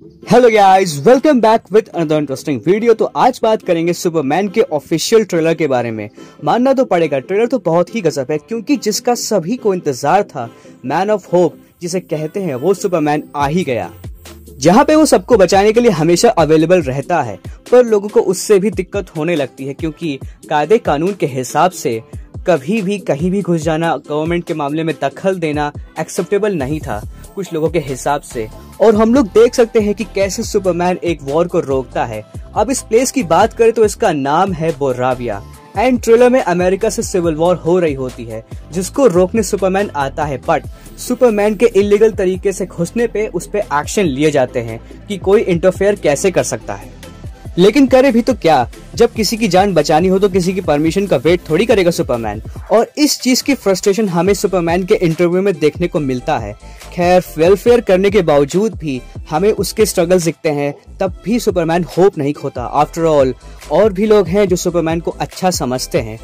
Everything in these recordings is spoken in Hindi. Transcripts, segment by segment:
Hello guys, welcome back with another interesting video. तो आज बात करेंगे सुपरमैन के ऑफिशियल ट्रेलर के बारे में। मानना तो पड़ेगा, ट्रेलर तो बहुत ही गजब है, क्योंकि जिसका सभी को इंतजार था, मैन ऑफ होप जिसे कहते हैं, वो सुपरमैन आ ही गया। जहां पे वो सबको बचाने के लिए हमेशा अवेलेबल रहता है, पर लोगों को उससे भी दिक्कत होने लगती है, क्योंकि कायदे कानून के हिसाब से कभी भी कहीं भी घुस जाना, गवर्नमेंट के मामले में दखल देना एक्सेप्टेबल नहीं था कुछ लोगों के हिसाब से। और हम लोग देख सकते हैं कि कैसे सुपरमैन एक वॉर को रोकता है। अब इस प्लेस की बात करें तो इसका नाम है बोराविया। एंड ट्रेलर में अमेरिका से सिविल वॉर हो रही होती है, जिसको रोकने सुपरमैन आता है, बट सुपरमैन के इलीगल तरीके से घुसने पे उस पे एक्शन लिए जाते हैं कि कोई इंटरफेयर कैसे कर सकता है। लेकिन करे भी तो क्या, जब किसी की जान बचानी हो तो किसी की परमिशन का वेट थोड़ी करेगा सुपरमैन। और इस चीज की फ्रस्ट्रेशन हमें सुपरमैन के इंटरव्यू में देखने को मिलता है। खैर, वेलफेयर करने के बावजूद भी हमें उसके स्ट्रगल दिखते हैं, तब भी सुपरमैन होप नहीं खोता। आफ्टर ऑल, और भी लोग हैं जो सुपरमैन को अच्छा समझते हैं।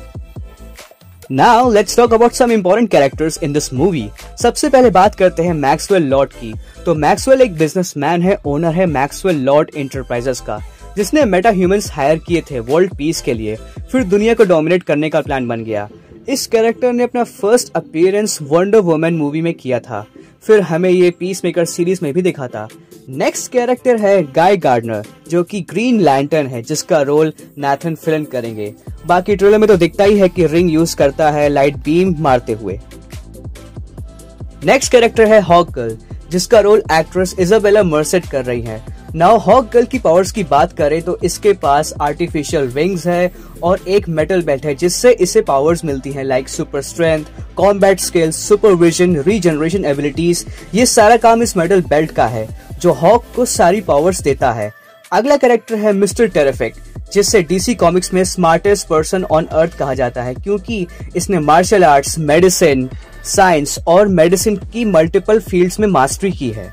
Now let's talk about some important characters in this movie। सबसे पहले बात करते हैं मैक्सवेल लॉर्ड की। तो मैक्सवेल एक बिजनेसमैन है, ओनर है मैक्सवेल लॉर्ड एंटरप्राइजेस का, जिसने मेटा ह्यूमंस हायर किए थे वर्ल्ड पीस के लिए। फिर दुनिया को डोमिनेट करने का प्लान बन गया। इस कैरेक्टर ने अपना first appearance wonder woman movie में किया था, फिर हमें ये पीस मेकर सीरीज में भी दिखा था। नेक्स्ट कैरेक्टर है गाय गार्डनर, जो कि ग्रीन लैंटर्न है, जिसका रोल नाथन फिलन करेंगे। बाकी ट्रेलर में तो दिखता ही है कि रिंग यूज करता है लाइट बीम मारते हुए। नेक्स्ट कैरेक्टर है हॉक गर्ल, जिसका रोल एक्ट्रेस इजाबेला मर्सेट कर रही है। नाउ हॉक गर्ल की पावर्स की बात करें तो इसके पास आर्टिफिशियल विंग्स है और एक मेटल बेल्ट है, जिससे इसे पावर्स मिलती हैं like super strength, combat skills, supervision, regeneration abilities. ये सारा काम इस मेटल बेल्ट का है, जो हॉक को सारी पावर्स देता है। अगला कैरेक्टर है मिस्टर टेरिफिक, जिससे डीसी कॉमिक्स में स्मार्टेस्ट पर्सन ऑन अर्थ कहा जाता है, क्योंकि इसने मार्शल आर्ट्स, मेडिसिन, साइंस और मेडिसिन की मल्टीपल फील्ड्स में मास्टरी की है।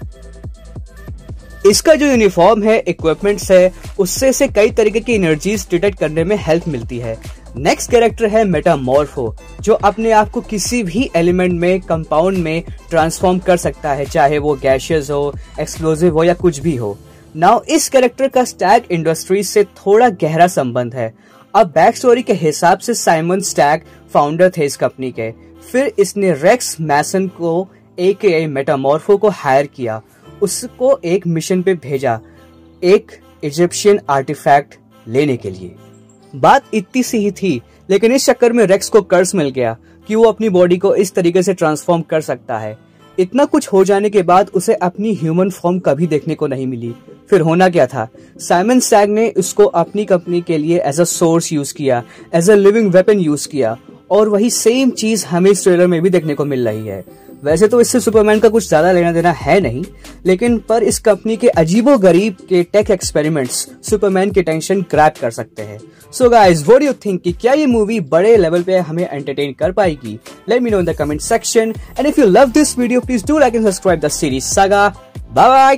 इसका जो यूनिफॉर्म है, इक्विपमेंट्स है, उससे इसे कई तरीके की एनर्जीज डिटेक्ट करने में हेल्प मिलती है। नेक्स्ट कैरेक्टर है मेटामॉर्फो, जो अपने आप को किसी भी एलिमेंट में, कंपाउंड में ट्रांसफॉर्म कर सकता है, चाहे वो गैशियस हो, एक्सप्लोजिव हो या कुछ भी हो। नाउ इस कैरेक्टर का स्टैग इंडस्ट्रीज से थोड़ा गहरा संबंध है। अब बैक स्टोरी के हिसाब से साइमन स्टैग फाउंडर थे इस कंपनी के। फिर इसने रेक्स मैसन को AKA मेटामॉर्फो को हायर किया, उसको एक मिशन पे भेजा, एक इजिप्शियन आर्टिफैक्ट लेने के लिए। बात इतनी सी ही थी, लेकिन इस चक्कर में रेक्स को कर्स मिल गया कि वो अपनी बॉडी को इस तरीके से ट्रांसफॉर्म कर सकता है। इतना कुछ हो जाने के बाद उसे अपनी ह्यूमन फॉर्म कभी देखने को नहीं मिली। फिर होना क्या था, साइमन स्टैग ने उसको अपनी कंपनी के लिए एज अ सोर्स यूज किया, as a living weapon use किया, और वही सेम चीज हमें इस ट्रेलर में भी देखने को मिल रही है। वैसे तो इससे सुपरमैन का कुछ ज्यादा लेना देना है नहीं, लेकिन पर इस कंपनी के अजीबो गरीब के टेक एक्सपेरिमेंट्स सुपरमैन की टेंशन ग्रैब कर सकते हैं। So guys, what do you think कि क्या ये मूवी बड़े लेवल पे हमें एंटरटेन कर पाएगी? Let me know in the comment section, and if you love this video please do like and subscribe the series saga. Bye bye.